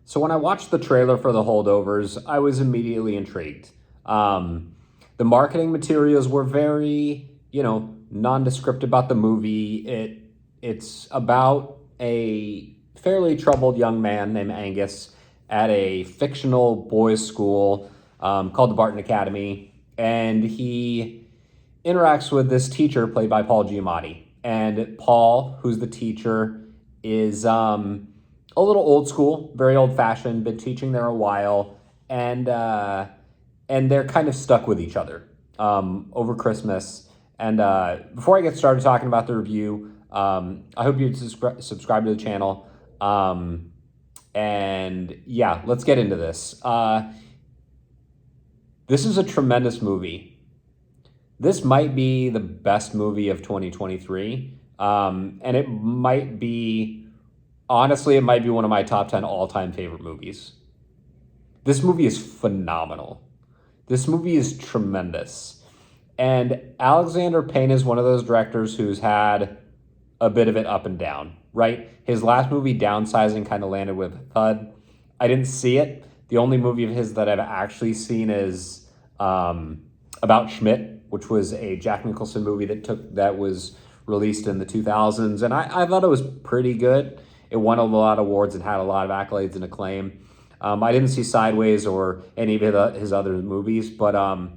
So when I watched the trailer for The Holdovers, I was immediately intrigued. The marketing materials were very, nondescript about the movie. It's about a fairly troubled young man named Angus at a fictional boys' school called the Barton Academy, and he interacts with this teacher played by Paul Giamatti. And Paul, who's the teacher, is a little old school, very old fashioned, been teaching there a while, and they're kind of stuck with each other over Christmas. And before I get started talking about the review, I hope you subscribe to the channel. And yeah, let's get into this. This is a tremendous movie. This might be the best movie of 2023. And it might be, honestly, it might be one of my top 10 all-time favorite movies. This movie is phenomenal. This movie is tremendous. And Alexander Payne is one of those directors who's had a bit of it up and down, right? His last movie, Downsizing, kind of landed with a thud. I didn't see it. The only movie of his that I've actually seen is About Schmidt, which was a Jack Nicholson movie that was released in the 2000s. And I thought it was pretty good. It won a lot of awards and had a lot of accolades and acclaim. I didn't see Sideways or any of his other movies, but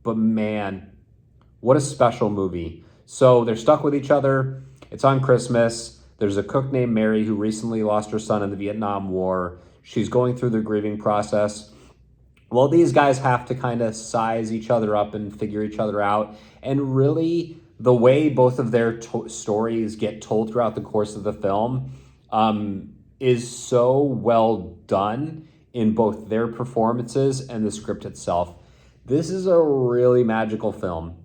man, what a special movie. So they're stuck with each other. It's on Christmas. There's a cook named Mary who recently lost her son in the Vietnam War. She's going through the grieving process. Well, these guys have to kind of size each other up and figure each other out. And really, the way both of their stories get told throughout the course of the film is so well done in both their performances and the script itself. This is a really magical film.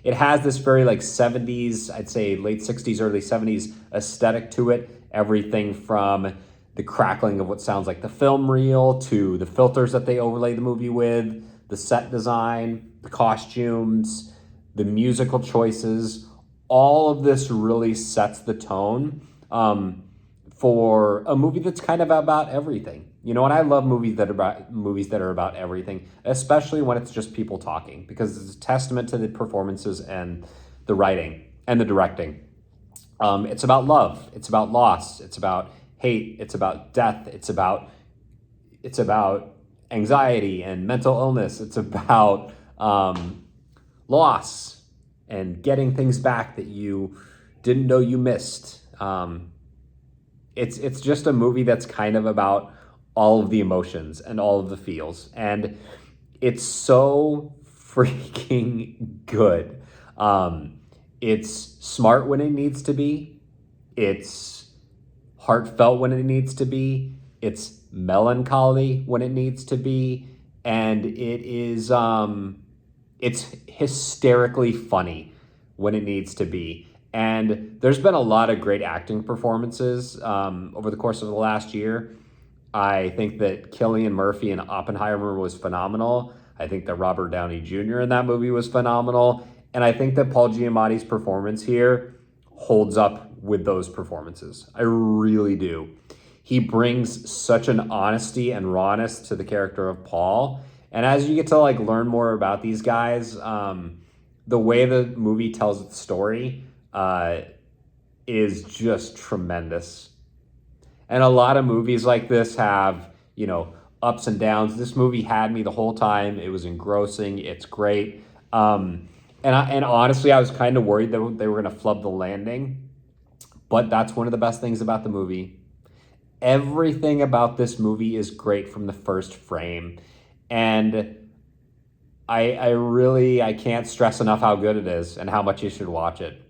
It has this very 70s, I'd say late 60s, early 70s aesthetic to it. Everything from the crackling of what sounds like the film reel to the filters that they overlay the movie with, the set design, the costumes, the musical choices. All of this really sets the tone for a movie that's kind of about everything. And I love movies that are about everything, especially when it's just people talking, because it's a testament to the performances and the writing and the directing. It's about love. It's about loss. It's about hate. It's about death. It's about anxiety and mental illness. It's about loss and getting things back that you didn't know you missed. It's just a movie that's kind of about all of the emotions and all of the feels. And it's so freaking good. It's smart when it needs to be. It's heartfelt when it needs to be. It's melancholy when it needs to be. And it's hysterically funny when it needs to be. And there's been a lot of great acting performances over the course of the last year. I think that Cillian Murphy in Oppenheimer was phenomenal. I think that Robert Downey Jr. in that movie was phenomenal. And I think that Paul Giamatti's performance here holds up with those performances. I really do. He brings such an honesty and rawness to the character of Paul. And as you get to learn more about these guys, the way the movie tells its story is just tremendous. And a lot of movies like this have, ups and downs. This movie had me the whole time. It was engrossing. It's great. And honestly, I was kind of worried that they were going to flub the landing. But that's one of the best things about the movie. Everything about this movie is great from the first frame. And I can't stress enough how good it is and how much you should watch it.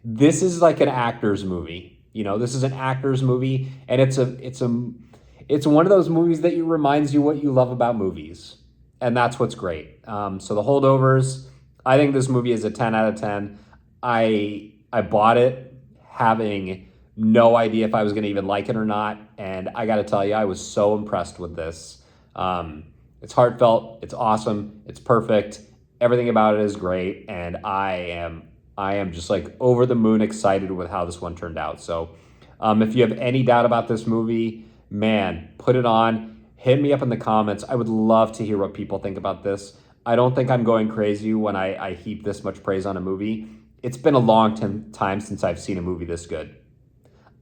This is like an actor's movie. This is an actor's movie, and it's one of those movies that reminds you what you love about movies, and that's what's great. So The Holdovers, I think this movie is a 10 out of 10. I bought it having no idea if I was going to even like it or not, and I got to tell you, I was so impressed with this. It's heartfelt, it's awesome, it's perfect. Everything about it is great, and I am just over the moon excited with how this one turned out. So if you have any doubt about this movie, man, put it on. Hit me up in the comments. I would love to hear what people think about this. I don't think I'm going crazy when I heap this much praise on a movie. It's been a long time since I've seen a movie this good.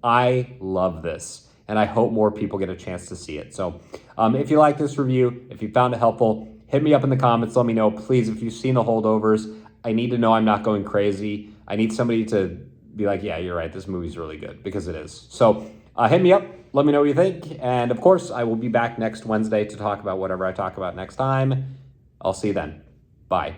I love this, and I hope more people get a chance to see it. So if you like this review, if you found it helpful, hit me up in the comments. Let me know. Please, if you've seen The Holdovers, I need to know I'm not going crazy. I need somebody to be like, yeah, you're right. This movie's really good, because it is. So hit me up. Let me know what you think. And of course, I will be back next Wednesday to talk about whatever I talk about next time. I'll see you then. Bye.